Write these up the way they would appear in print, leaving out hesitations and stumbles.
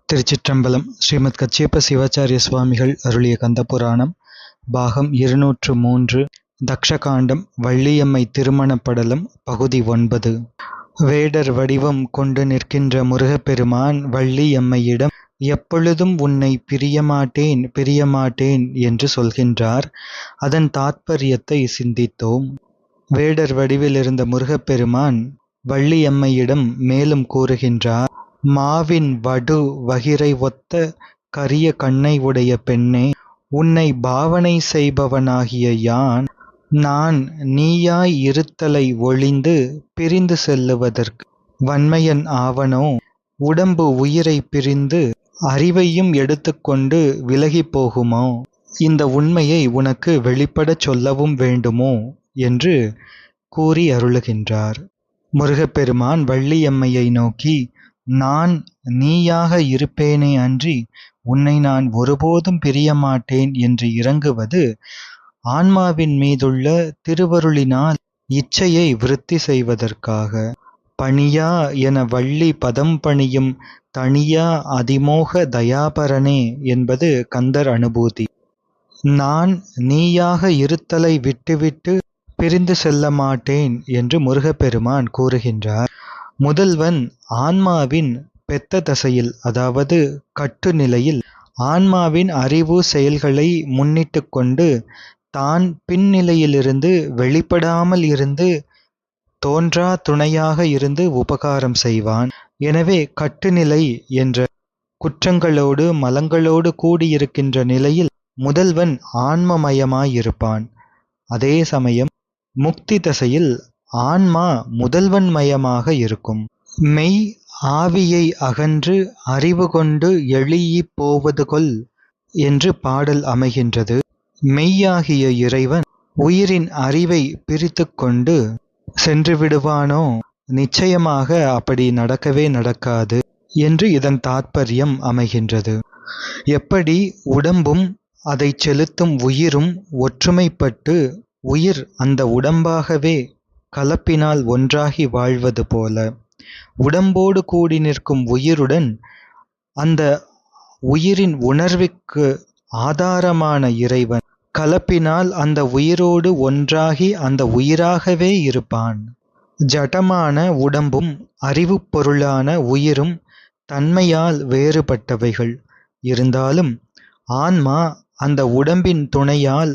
திருச்சிற்றம்பலம். ஸ்ரீமத் கச்சியப்ப சிவாச்சாரிய சுவாமிகள் அருளிய கந்தபுராணம் பாகம் 203 தக்ஷகாண்டம் வள்ளியம்மை திருமணப்படலம் பகுதி 9. வேடர் வடிவம் கொண்டு நிற்கின்ற முருகப்பெருமான் வள்ளியம்மையிடம் எப்பொழுதும் உன்னை பிரியமாட்டேன் பிரியமாட்டேன் என்று சொல்கின்றார். அதன் தாத்பரியத்தை சிந்தித்தோம். வேடர் வடிவில் இருந்த முருகப்பெருமான் வள்ளியம்மையிடம் மேலும் கூறுகின்றார். மாவின் வடு வகிரை ஒத்த கரிய கண்ணை உடைய பெண்ணே, உன்னை பாவனை செய்பவனாகிய யான், நான் நீயாய் இருத்தலை ஒழிந்து பிரிந்து செல்லுவதற்கு வன்மையன் ஆவனோ? உடம்பு உயிரை பிரிந்து அறிவையும் எடுத்துக்கொண்டு விலகி போகுமோ? இந்த உண்மையை உனக்கு வெளிப்படச் சொல்லவும் வேண்டுமோ என்று கூறி அருளுகின்றார். முருகப்பெருமான் வள்ளியம்மையை நோக்கி, நான் நீயாக இருப்பேனே அன்றி உன்னை நான் ஒருபோதும் பிரியமாட்டேன் என்று இறங்குவது ஆன்மாவின் மீதுள்ள திருவருளினால் இச்சையை விருத்தி செய்வதற்காக. பணியா என வள்ளி பதம் பணியும் தனியா அதிமோக தயாபரனே என்பது கந்தர் அனுபூதி. நான் நீயாக இருத்தலை விட்டுவிட்டு பிரிந்து செல்ல மாட்டேன் என்று முருகப்பெருமான் கூறுகின்றார். முதல்வன் ஆன்மாவின் பெத்த தசையில், அதாவது கட்டு நிலையில், ஆன்மாவின் அறிவு செயல்களை முன்னிட்டு கொண்டு தான் பின்னிலையிலிருந்து வெளிப்படாமல் இருந்து தோன்றா துணையாக இருந்து உபகாரம் செய்வான். எனவே கட்டுநிலை என்ற குற்றங்களோடு மலங்களோடு கூடியிருக்கின்ற நிலையில் முதல்வன் ஆன்மமயமாயிருப்பான். அதே சமயம் முக்தி தசையில் ஆன்மா முதல்வன் மயமாக இருக்கும். மெய் ஆவியை அகன்று அறிவு கொண்டு எளியி போவது கொல் என்று பாடல் அமைகின்றது. மெய்யாகிய இறைவன் உயிரின் அறிவை பிரித்து கொண்டு சென்று விடுவானோ? நிச்சயமாக அப்படி நடக்கவே நடக்காது என்று இதன் தாத்பரியம் அமைகின்றது. எப்படி உடம்பும் அதை செலுத்தும் உயிரும் ஒற்றுமைப்பட்டு உயிர் அந்த உடம்பாகவே கலப்பினால் ஒன்றாகி வாழ்வது போல, உடம்போடு கூடி நிற்கும் உயிருடன் அந்த உயிரின் உணர்வுக்கு ஆதாரமான இறைவன் கலப்பினால் அந்த உயிரோடு ஒன்றாகி அந்த உயிராகவே இருப்பான். ஜடமான உடம்பும் அறிவு பொருளான உயிரும் தன்மையால் வேறுபட்டவைகள் இருந்தாலும் ஆன்மா அந்த உடம்பின் துணையால்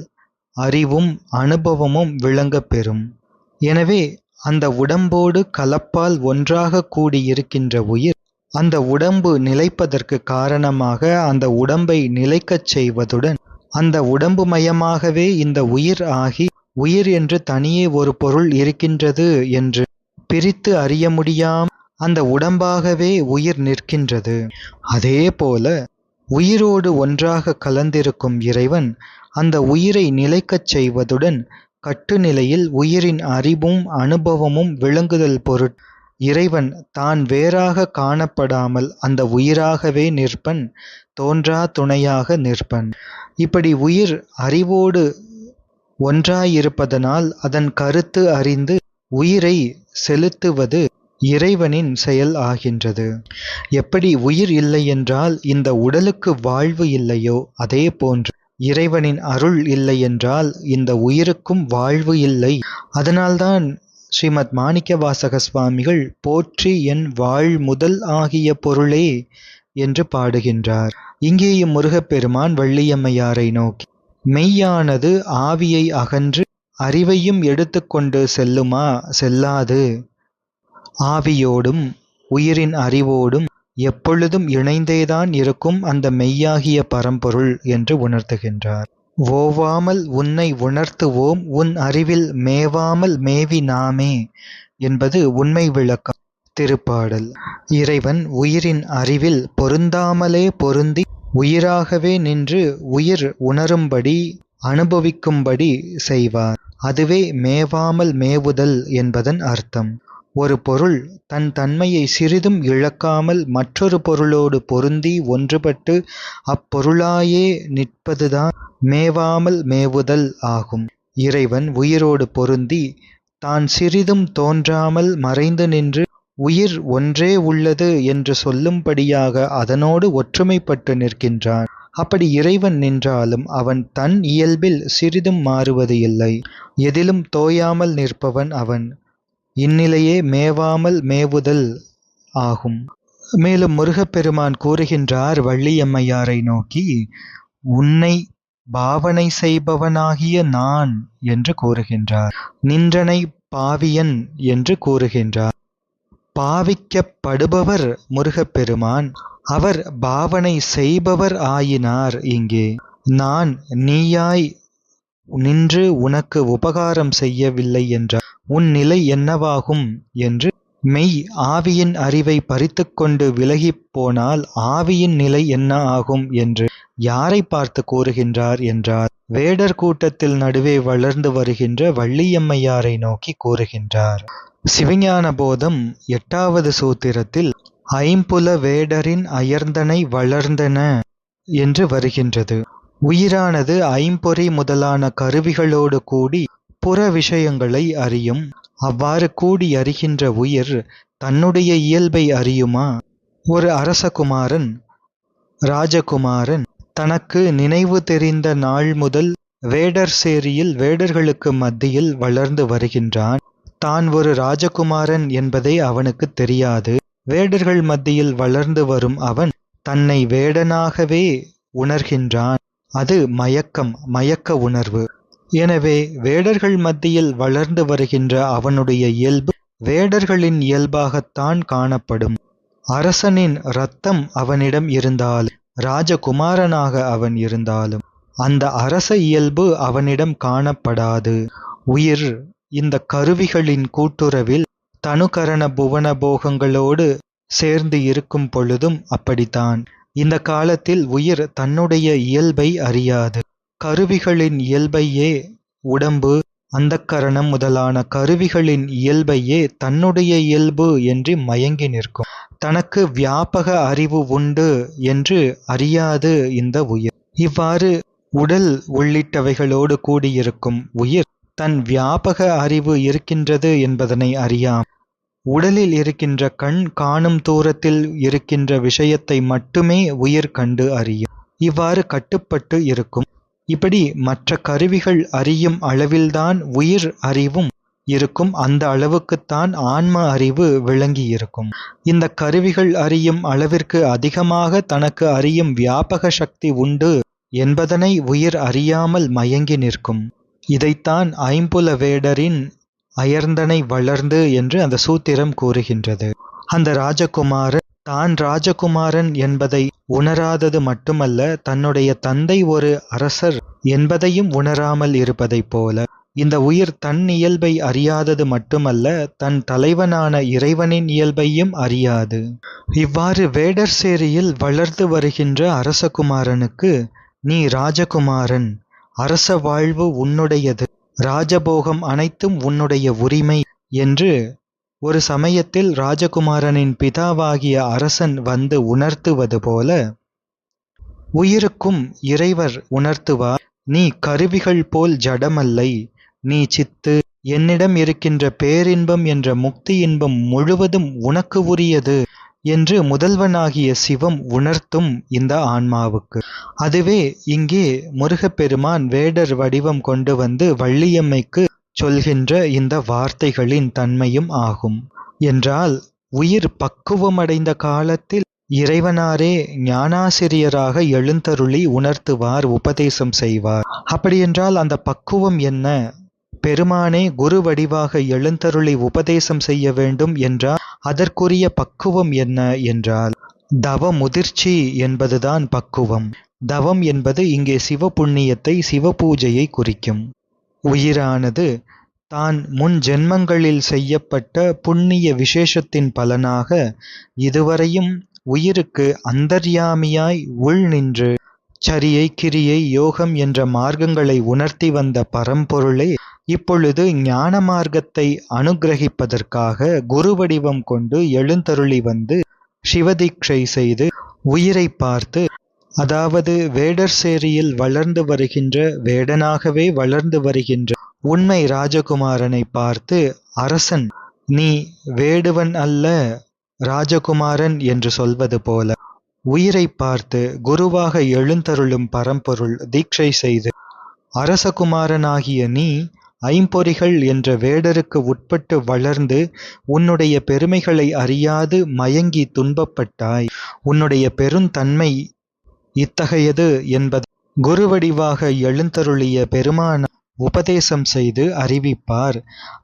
அறிவும் அனுபவமும் விளங்கப் பெறும். எனவே அந்த உடம்போடு கலப்பால் ஒன்றாக கூடியிருக்கின்ற உயிர் அந்த உடம்பு நிலைப்பதற்கு காரணமாக அந்த உடம்பை நிலைக்கச் செய்வதுடன் அந்த உடம்பு மயமாகவே இந்த உயிர் ஆகி உயிர் என்று தனியே ஒரு பொருள் இருக்கின்றது என்று பிரித்து அறிய முடியாமல் அந்த உடம்பாகவே உயிர் நிற்கின்றது. அதே போல உயிரோடு ஒன்றாக கலந்திருக்கும் இறைவன் அந்த உயிரை நிலைக்கச் செய்வதுடன் கட்டுநிலையில் உயிரின் அறிவும் அனுபவமும் விளங்குதல் பொருட் இறைவன் தான் வேறாக காணப்படாமல் அந்த உயிராகவே நிற்பன், தோன்றா துணையாக நிற்பன். இப்படி உயிர் அறிவோடு ஒன்றாயிருப்பதனால் அதன் கருத்து அறிந்து உயிரை செலுத்துவது இறைவனின் செயல் ஆகின்றது. எப்படி உயிர் இல்லை என்றால் இந்த உடலுக்கு வாழ்வு இல்லையோ, அதே போன்று இறைவனின் அருள் இல்லை என்றால் இந்த உயிருக்கும் வாழ்வு இல்லை. அதனால்தான் ஸ்ரீமத் மாணிக்கவாசக சுவாமிகள் போற்றி என் வாழ் முதல் ஆகிய பொருளே என்று பாடுகின்றார். இங்கேயும் முருகப்பெருமான் வள்ளியம்மையாரை நோக்கி, மெய்யானது ஆவியை அகன்று அறிவையும் எடுத்துக்கொண்டு செல்லுமா? செல்லாது. ஆவியோடும் உயிரின் அறிவோடும் எப்பொழுதும் இணைந்தேதான் இருக்கும் அந்த மெய்யாகிய பரம்பொருள் என்று உணர்த்துகின்றார். ஓவாமல் உன்னை உணர்த்துவோம் உன் அறிவில் மேவாமல் மேவி நாமே என்பது உண்மை விளக்கம் திருப்பாடல். இறைவன் உயிரின் அறிவில் பொருந்தாமலே பொருந்தி உயிராகவே நின்று உயிர் உணரும்படி அனுபவிக்கும்படி செய்வார். அதுவே மேவாமல் மேவுதல் என்பதன் அர்த்தம். ஒரு பொருள் தன் தன்மையை சிறிதும் இழக்காமல் மற்றொரு பொருளோடு பொருந்தி ஒன்றுபட்டு அப்பொருளாயே நிற்பதுதான் மேவாமல் மேவுதல் ஆகும். இறைவன் உயிரோடு பொருந்தி தான் சிறிதும் தோன்றாமல் மறைந்து நின்று உயிர் ஒன்றே உள்ளது என்று சொல்லும்படியாக அதனோடு ஒற்றுமைப்பட்டு நிற்கின்றான். அப்படி இறைவன் நின்றாலும் அவன் தன் இயல்பில் சிறிதும் மாறுவது இல்லை. எதிலும் தோயாமல் நிற்பவன் அவன். இந்நிலையே மேவாமல் மேவுதல் ஆகும். மேலும் முருகப்பெருமான் கூறுகின்றார் வள்ளியம்மையாரை நோக்கி, உன்னை பாவனை செய்பவனாகிய நான் என்று கூறுகின்றார். நின்றனை பாவியன் என்று கூறுகின்றார். பாவிக்கப்படுபவர் முருகப்பெருமான், அவர் பாவனை செய்பவர் ஆயினார். இங்கே நான் நீயாய் நின்று உனக்கு உபகாரம் செய்யவில்லை என்றார் உன் நிலை என்னவாகும் என்று மெய் ஆவியின் அறிவை பறித்துக்கொண்டு விலகிப் போனால் ஆவியின் நிலை என்ன ஆகும் என்று யாரை பார்த்து கூறுகின்றார் என்றார் வேடர் கூட்டத்தில் நடுவே வளர்ந்து வருகின்ற வள்ளியம்மையாரை நோக்கி கூறுகின்றார். சிவஞான போதம் 8வது சூத்திரத்தில் ஐம்புல வேடரின் அயர்ந்தனை வளர்ந்தன என்று வருகின்றது. உயிரானது ஐம்பொறி முதலான கருவிகளோடு கூடி புற விஷயங்களை அறியும். அவ்வாறு கூடி அறிகின்ற உயிர் தன்னுடைய இயல்பை அறியுமா? ஒரு அரசகுமாரன் ராஜகுமாரன் தனக்கு நினைவு தெரிந்த நாள் முதல் வேடர் சேரியில் வேடர்களுக்கு மத்தியில் வளர்ந்து வருகின்றான். தான் ஒரு ராஜகுமாரன் என்பதை அவனுக்கு தெரியாது. வேடர்கள் மத்தியில் வளர்ந்து வரும் அவன் தன்னை வேடனாகவே உணர்கின்றான். அது மயக்க உணர்வு. எனவே வேடர்கள் மத்தியில் வளர்ந்து வருகின்ற அவனுடைய இயல்பு வேடர்களின் இயல்பாகத்தான் காணப்படும். அரசனின் இரத்தம் அவனிடம் இருந்தாலும் ராஜகுமாரனாக அவன் இருந்தாலும் அந்த அரச இயல்பு அவனிடம் காணப்படாது. உயிர் இந்த கருவிகளின் கூட்டுறவில் தனுகரண புவன போகங்களோடு சேர்ந்து இருக்கும் பொழுதும் அப்படித்தான். இந்த காலத்தில் உயிர் தன்னுடைய இயல்பை அறியாது. கருவிகளின் இயல்பையே உடம்பு அந்தக்கரணம் முதலான கருவிகளின் இயல்பையே தன்னுடைய இயல்பு என்று மயங்கி நிற்கும். தனக்கு வியாபக அறிவு உண்டு என்று அறியாது இந்த உயிர். இவ்வாறு உடல் உள்ளிட்டவைகளோடு கூடியிருக்கும் உயிர் தன் வியாபக அறிவு இருக்கின்றது என்பதனை அறியாம். உடலில் இருக்கின்ற கண் காணும் தூரத்தில் இருக்கின்ற விஷயத்தை மட்டுமே உயிர் கண்டு அறியும். இவ்வாறு கட்டுப்பட்டு இருக்கும். இப்படி மற்ற கருவிகள் அறியும் அளவில்தான் உயிர் அறிவும் இருக்கும். அந்த அளவுக்குத்தான் ஆன்ம அறிவு விளங்கி இருக்கும். இந்த கருவிகள் அறியும் அளவிற்கு அதிகமாக தனக்கு அறியும் வியாபக சக்தி உண்டு என்பதனை உயிர் அறியாமல் மயங்கி நிற்கும். இதைத்தான் ஐம்புல வேடரின் அயர்ந்தனை வளர்ந்து என்று அந்த சூத்திரம் கூறுகின்றது. அந்த ராஜகுமாரன் தான் ராஜகுமாரன் என்பதை உணராதது மட்டுமல்ல, தன்னுடைய தந்தை ஒரு அரசர் என்பதையும் உணராமல் இருப்பதைப் போல இந்த உயிர் தன் இயல்பை அறியாதது மட்டுமல்ல, தன் தலைவனான இறைவனின் இயல்பையும் அறியாது. இவ்வாறு வேடர் சேரியில் வளர்ந்து வருகின்ற அரசகுமாரனுக்கு நீ ராஜகுமாரன், அரச வாழ்வு உன்னுடையது, ராஜபோகம் அனைத்தும் உன்னுடைய உரிமை என்று ஒரு சமயத்தில் ராஜகுமாரனின் பிதாவாகிய அரசன் வந்து உணர்த்துவது போல உயிருக்கும் இறைவர் உணர்த்துவார். நீ கருவிகள் போல் ஜடமல்லை, நீ சித்து, என்னிடம் இருக்கின்ற பேரின்பம் என்ற முக்தி இன்பம் முழுவதும் உனக்கு உரியது என்று முதல்வனாகிய சிவம் உணர்த்தும் இந்த ஆன்மாவுக்கு. அதுவே இங்கே முருகப்பெருமான் வேடர் வடிவம் கொண்டு வந்து வள்ளியம்மைக்கு சொல்கின்ற இந்த வார்த்தைகளின் தன்மையும் ஆகும். என்றால் உயிர் பக்குவமடைந்த காலத்தில் இறைவனாரே ஞானாசிரியராக எழுந்தருளி உணர்த்துவார், உபதேசம் செய்வார். அப்படியென்றால் அந்த பக்குவம் என்ன? பெருமானே குரு வடிவாக எழுந்தருளி உபதேசம் செய்ய வேண்டும் என்றால் அதற்குரிய பக்குவம் என்ன என்றால் தவ முதிர்ச்சி என்பதுதான் பக்குவம். தவம் என்பது இங்கே சிவபுண்ணியத்தை சிவபூஜையை குறிக்கும். உயிரானது தான் முன் ஜென்மங்களில் செய்யப்பட்ட புண்ணிய விசேஷத்தின் பலனாக இதுவரையும் உயிருக்கு அந்தர்யாமியாய் உள் நின்று சரியை கிரியை யோகம் என்ற மார்க்கங்களை உணர்த்தி வந்த பரம்பொருளே இப்பொழுது ஞான மார்க்கத்தை அனுகிரகிப்பதற்காக குரு வடிவம் கொண்டு எழுந்தருளி வந்து சிவதீட்சை செய்து உயிரை பார்த்து, அதாவது வேடர் சேரியில் வளர்ந்து வருகின்ற வேடனாகவே வளர்ந்து வருகின்ற உண்மை ராஜகுமாரனை பார்த்து அரசன் நீ வேடுவன் அல்ல ராஜகுமாரன் என்று சொல்வது போல உயிரைப் பார்த்து குருவாக எழுந்தருளும் பரம்பொருள் தீட்சை செய்து அரசகுமாரனாகிய நீ ஐம்பொறிகள் என்ற வேடருக்கு உட்பட்டு வளர்ந்து உன்னுடைய பெருமைகளை அறியாது மயங்கி துன்பப்பட்டாய். உன்னுடைய பெருந்தன்மை இத்தகையது என்பதை குருவடிவாக எழுந்தருளிய பெருமானார் உபதேசம் செய்து அறிவிப்பார்.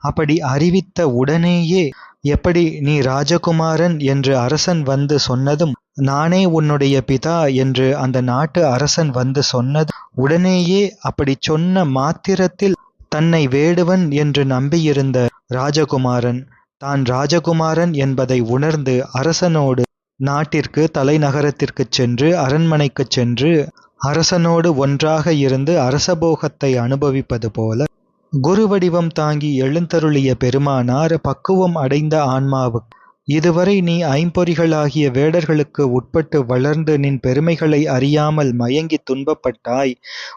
அப்படி அறிவித்த உடனேயே எப்படி நீ ராஜகுமாரன் என்று அரசன் வந்து சொன்னதும், நானே உன்னுடைய பிதா என்று அந்த நாட்டு அரசன் வந்து சொன்னதும், உடனேயே அப்படி சொன்ன மாத்திரத்தில் தன்னை வேடுவன் என்று நம்பியிருந்த ராஜகுமாரன் தான் ராஜகுமாரன் என்பதை உணர்ந்து அரசனோடு நாட்டிற்கு தலைநகரத்திற்குச் சென்று அரண்மனைக்குச் சென்று அரசனோடு ஒன்றாக இருந்து அரசபோகத்தை அனுபவிப்பது போல குருவடிவம் தாங்கி எழுந்தருளிய பெருமானார் பக்குவம் அடைந்த ஆன்மாவுக்கு இதுவரை நீ ஐம்பொறிகளாகிய வேடர்களுக்கு உட்பட்டு வளர்ந்து நின் பெருமைகளை அறியாமல் மயங்கி துன்பப்பட்டாய்.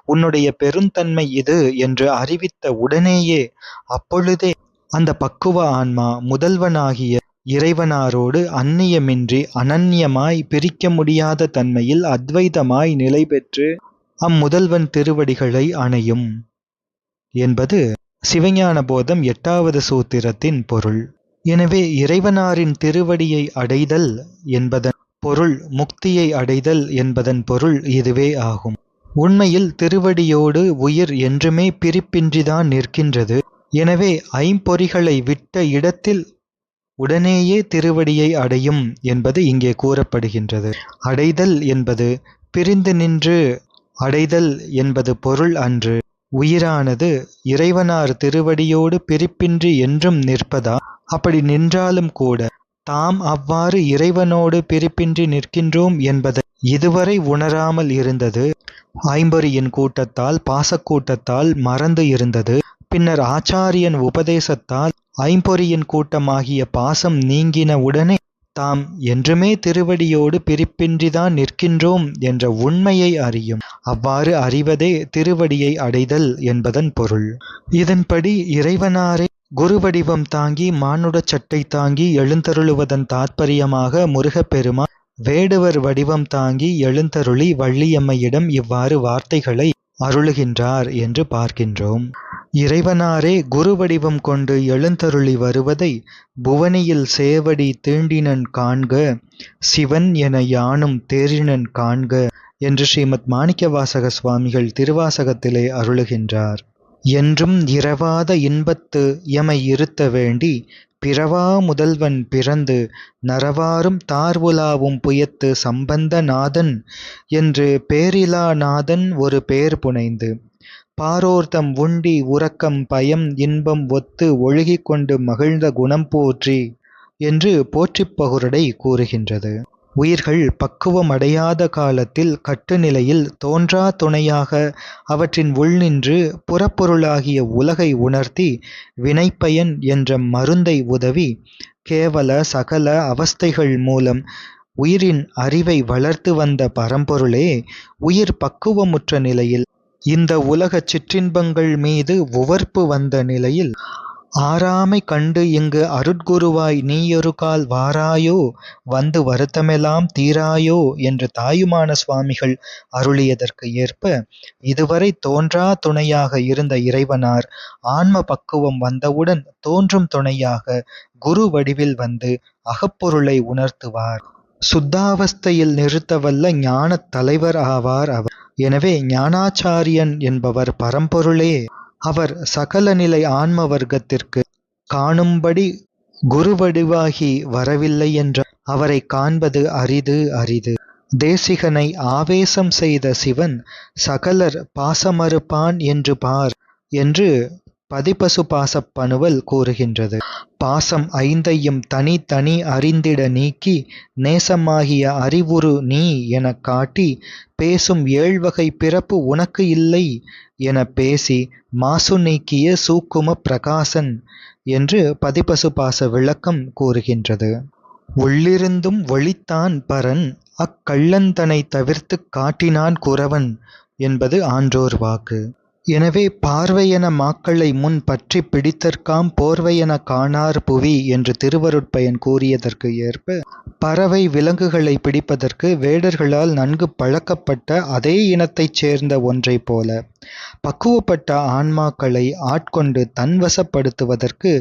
உன்னுடைய பெருந்தன்மை இது என்று அறிவித்த உடனேயே அப்பொழுதே அந்த பக்குவ ஆன்மா முதல்வனாகிய இறைவனாரோடு அந்நியமின்றி அனன்யமாய் பிரிக்க முடியாத தன்மையில் அத்வைதமாய் நிலை பெற்று அம்முதல்வன் திருவடிகளை அணையும் என்பது சிவஞான போதம் 8வது சூத்திரத்தின் பொருள். எனவே இறைவனாரின் திருவடியை அடைதல் என்பதன் பொருள் முக்தியை அடைதல் என்பதன் பொருள் இதுவே ஆகும். உண்மையில் திருவடியோடு உயிர் என்றுமே பிரிப்பின்றிதான் நிற்கின்றது. எனவே ஐம்பொறிகளை விட்ட இடத்தில் உடனேயே திருவடியை அடையும் என்பது இங்கே கூறப்படுகின்றது. அடைதல் என்பது பிரிந்து நின்று அடைதல் என்பது பொருள் அன்று. உயிரானது இறைவனார் திருவடியோடு பிரிப்பின்றி என்றும் நிற்பதா? அப்படி நின்றாலும் கூட தாம் அவ்வாறு இறைவனோடு பிரிப்பின்றி நிற்கின்றோம் என்பதை இதுவரை உணராமல் இருந்தது. ஐம்பொறியின் கூட்டத்தால் பாசக்கூட்டத்தால் மறந்து இருந்தது. பின்னர் ஆச்சாரியன் உபதேசத்தால் ஐம்பொறியின் கூட்டமாகிய பாசம் நீங்கின உடனே தாம் என்றுமே திருவடியோடு பிரிப்பின்றிதான் நிற்கின்றோம் என்ற உண்மையை அறியும். அவ்வாறு அறிவதே திருவடியை அடைதல் என்பதன் பொருள். இதன்படி இறைவனாரே குருவடிவம் தாங்கி மானுடச் சட்டை தாங்கி எழுந்தருளுவதன் தாற்பயமாக முருகப்பெருமான் வேடுவர் வடிவம் தாங்கி எழுந்தருளி வள்ளியம்மையிடம் இவ்வாறு வார்த்தைகளை அருளுகின்றார் என்று பார்க்கின்றோம். இறைவனாரே குருவடிவம் கொண்டு எழுந்தருளி வருவதை புவனியில் சேவடி தீண்டினன் காண்க சிவன் என யானும் தேறினன் காண்க என்று ஸ்ரீமத் மாணிக்கவாசக சுவாமிகள் திருவாசகத்திலே அருளுகின்றார். என்றும் இரவாத இன்பத்து எமை இருத்த வேண்டி பிறவா முதல்வன் பிறந்து நரவாரும் தார்வுலாவும் புயத்து சம்பந்த நாதன் என்று பேரிலா நாதன் ஒரு பேர் புனைந்து பாரோர்தம் உண்டி உறக்கம் பயம் இன்பம் ஒத்து ஒழுகிக் கொண்டு மகிழ்ந்த குணம் போற்றி என்று போற்றிப் பகுரடை கூறுகின்றது. உயிர்கள் பக்குவமடையாத காலத்தில் கட்டுநிலையில் தோன்றா துணையாக அவற்றின் உள்நின்று புறப்பொருளாகிய உலகை உணர்த்தி வினைப்பயன் என்ற மருந்தை உதவி கேவல சகல அவஸ்தைகள் மூலம் உயிரின் அறிவை வளர்த்து வந்த பரம்பொருளே உயிர் பக்குவமுற்ற நிலையில் இந்த உலகச் சிற்றின்பங்கள் மீது உவர்ப்பு வந்த நிலையில் ஆறாமை கண்டு இங்கு அருட்குருவாய் நீயொரு கால் வாராயோ வந்து வருத்தமெல்லாம் தீராயோ என்று தாயுமான சுவாமிகள் அருளியதற்கு ஏற்ப இதுவரை தோன்றா துணையாக இருந்த இறைவனார் ஆன்ம பக்குவம் வந்தவுடன் தோன்றும் துணையாக குரு வடிவில் வந்து அகப்பொருளை உணர்த்துவார். சுத்தாவஸ்தையில் நிறுத்தவல்ல ஞான தலைவர் ஆவார் அவர். எனவே ஞானாச்சாரியன் என்பவர் பரம்பொருளே. அவர் சகல நிலை ஆன்ம வர்க்கத்திற்கு காணும்படி குருவடிவாகி வரவில்லை என்ற அவரை காண்பது அரிது அரிது. தேசிகனை ஆவேசம் செய்த சிவன் சகலர் பாசமறுப்பான் என்று பார் என்று பதிபசு பாசப்பணுவல் கூறுகின்றது. பாசம் ஐந்தையும் தனி தனி அறிந்திட நீக்கி நேசமாகிய அறிவுரு நீ எனக் காட்டி பேசும் ஏழ்வகை பிறப்பு உனக்கு இல்லை என பேசி மாசு நீக்கிய சூக்கும பிரகாசன் என்று பதிபசு பாச விளக்கம் கூறுகின்றது. உள்ளிருந்தும் ஒளித்தான் பரன் அக்கள்ளந்தனை தவிர்த்து காட்டினான் குறவன் என்பது ஆன்றோர் வாக்கு. எனவே பார்வையென மாக்களை முன் பற்றிப் பிடித்தற்காம் போர்வையென காணார் புவி என்று திருவருட்பயன் கூறியதற்கு ஏற்ப, பறவை விலங்குகளை பிடிப்பதற்கு வேடர்களால் நன்கு பழக்கப்பட்ட அதே இனத்தைச் சேர்ந்த ஒன்றைப் போல, பக்குவப்பட்ட ஆன்மாக்களை ஆட்கொண்டு தன்வசப்படுத்துவதற்கு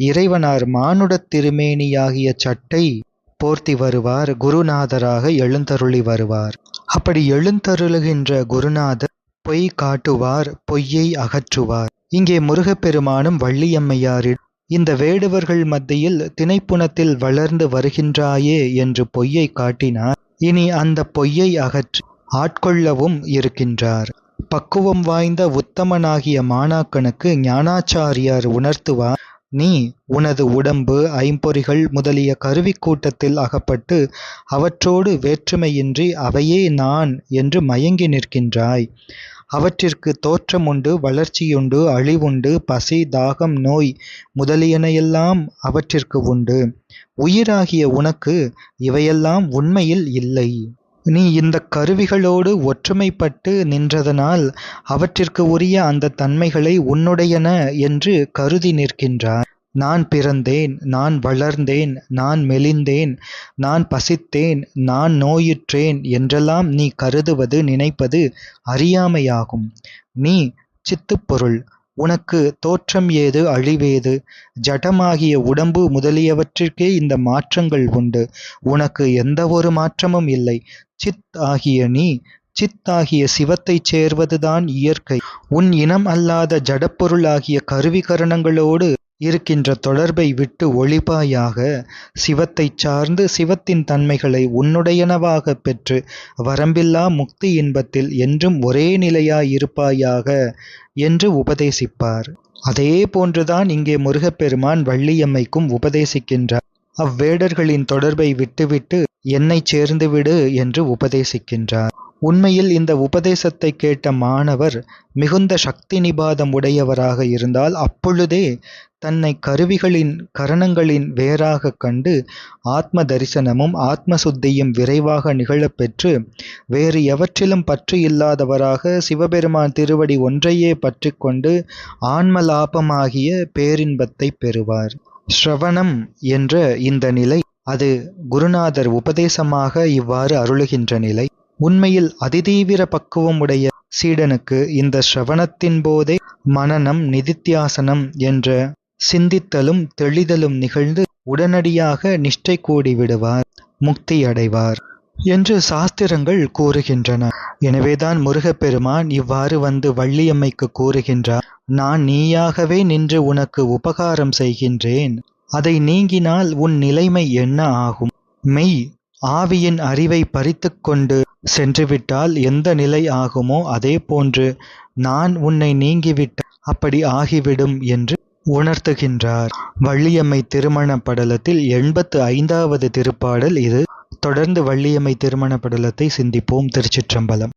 இறைவனார் மானுடத் திருமேனியாகிய சட்டை போர்த்தி வருவார், குருநாதராக எழுந்தருளி வருவார். அப்படி எழுந்தருளுகின்ற குருநாதர் பொய் காட்டுவார், பொய்யை அகற்றுவார். இங்கே முருகப்பெருமானும் வள்ளியம்மையாரிடம் இந்த வேடுவர்கள் மத்தியில் திணைப்புணத்தில் வளர்ந்து வருகின்றாயே என்று பொய்யை காட்டினார். இனி அந்த பொய்யை அகற்றி ஆட்கொள்ளவும் இருக்கின்றார். பக்குவம் வாய்ந்த உத்தமனாகிய மாணாக்கனுக்கு ஞானாச்சாரியார் உணர்த்துவார், நீ உனது உடம்பு, ஐம்பொறிகள் முதலிய கருவிக்கூட்டத்தில் அகப்பட்டு அவற்றோடு வேற்றுமையின்றி அவையே நான் என்று மயங்கி நிற்கின்றாய். அவற்றிற்கு தோற்றமுண்டு, வளர்ச்சியுண்டு, அழிவுண்டு, பசி, தாகம், நோய் முதலியனையெல்லாம் அவற்றிற்கு உண்டு. உயிராகிய உனக்கு இவையெல்லாம் உண்மையில் இல்லை. நீ இந்தக் கருவிகளோடு ஒற்றுமைப்பட்டு நின்றதனால் அவற்றிற்கு உரிய அந்த தன்மைகளை உன்னுடையன என்று கருதி நிற்கின்றாய். நான் பிறந்தேன், நான் வளர்ந்தேன், நான் மெலிந்தேன், நான் பசித்தேன், நான் நோயுற்றேன் என்றெல்லாம் நீ கருதுவது, நினைப்பது அறியாமையாகும். நீ சித்துப்பொருள். உனக்கு தோற்றம் ஏது, அழிவேது? ஜடமாகிய உடம்பு முதலியவற்றிற்கே இந்த மாற்றங்கள் உண்டு. உனக்கு எந்த ஒரு மாற்றமும் இல்லை. சித் ஆகிய நீ, சித் ஆகிய சிவத்தைச் சேர்வதுதான் இயற்கை. உன் இனம் அல்லாத ஜடப்பொருளாகிய கருவிகரணங்களோடு இருக்கின்ற தொடர்பை விட்டு ஒழிப்பாயாக. சிவத்தைச் சார்ந்து சிவத்தின் தன்மைகளை உன்னுடையனவாகப் பெற்று வரம்பில்லா முக்தி இன்பத்தில் என்றும் ஒரே நிலையாயிருப்பாயாக என்று உபதேசிப்பார். அதே போன்றுதான் இங்கே முருகப்பெருமான் வள்ளியம்மைக்கும் உபதேசிக்கின்றார். அவ்வேடர்களின் தொடர்பை விட்டுவிட்டு என்னைச் சேர்ந்துவிடு என்று உபதேசிக்கின்றார். உண்மையில் இந்த உபதேசத்தை கேட்ட மாணவர் மிகுந்த சக்தி நிபாதம் உடையவராக இருந்தால் அப்பொழுதே தன்னை கருவிகளின் கரணங்களின் வேறாகக் கண்டு ஆத்ம தரிசனமும் ஆத்ம சுத்தியும் விரைவாக நிகழப்பெற்று வேறு எவற்றிலும் பற்று இல்லாதவராக சிவபெருமான் திருவடி ஒன்றையே பற்றி கொண்டு ஆன்மலாபமாகிய பேரின்பத்தை பெறுவார். ஸ்ரவணம் என்ற இந்த நிலை, அது குருநாதர் உபதேசமாக இவ்வாறு அருளுகின்ற நிலை. உண்மையில் அதிதீவிர பக்குவம் உடைய சீடனுக்கு இந்த ஸ்ரவணத்தின் போதே மனனம், நிதித்தியாசனம் என்ற சிந்தித்தலும் தெளிதலும் நிகழ்ந்து உடனடியாக நிஷ்டை கூடிவிடுவார், முக்தி அடைவார் என்று சாஸ்திரங்கள் கூறுகின்றன. எனவேதான் முருகப்பெருமான் இவ்வாறு வந்து வள்ளியம்மைக்கு கூறுகின்றார், நான் நீயாகவே நின்று உனக்கு உபகாரம் செய்கின்றேன். அதை நீங்கினால் உன் நிலைமை என்ன ஆகும்? மெய் ஆவியின் அறிவை பறித்துக் கொண்டு சென்றுவிட்டால் எந்த நிலை ஆகுமோ அதே போன்று நான் உன்னை நீங்கிவிட்ட அப்படி ஆகிவிடும் என்று உணர்த்துகின்றார். வள்ளியம்மை திருமண படலத்தில் 85வது திருப்பாடல் இது. தொடர்ந்து வள்ளியம்மை திருமண படலத்தை சிந்திப்போம். திருச்சிற்றம்பலம்.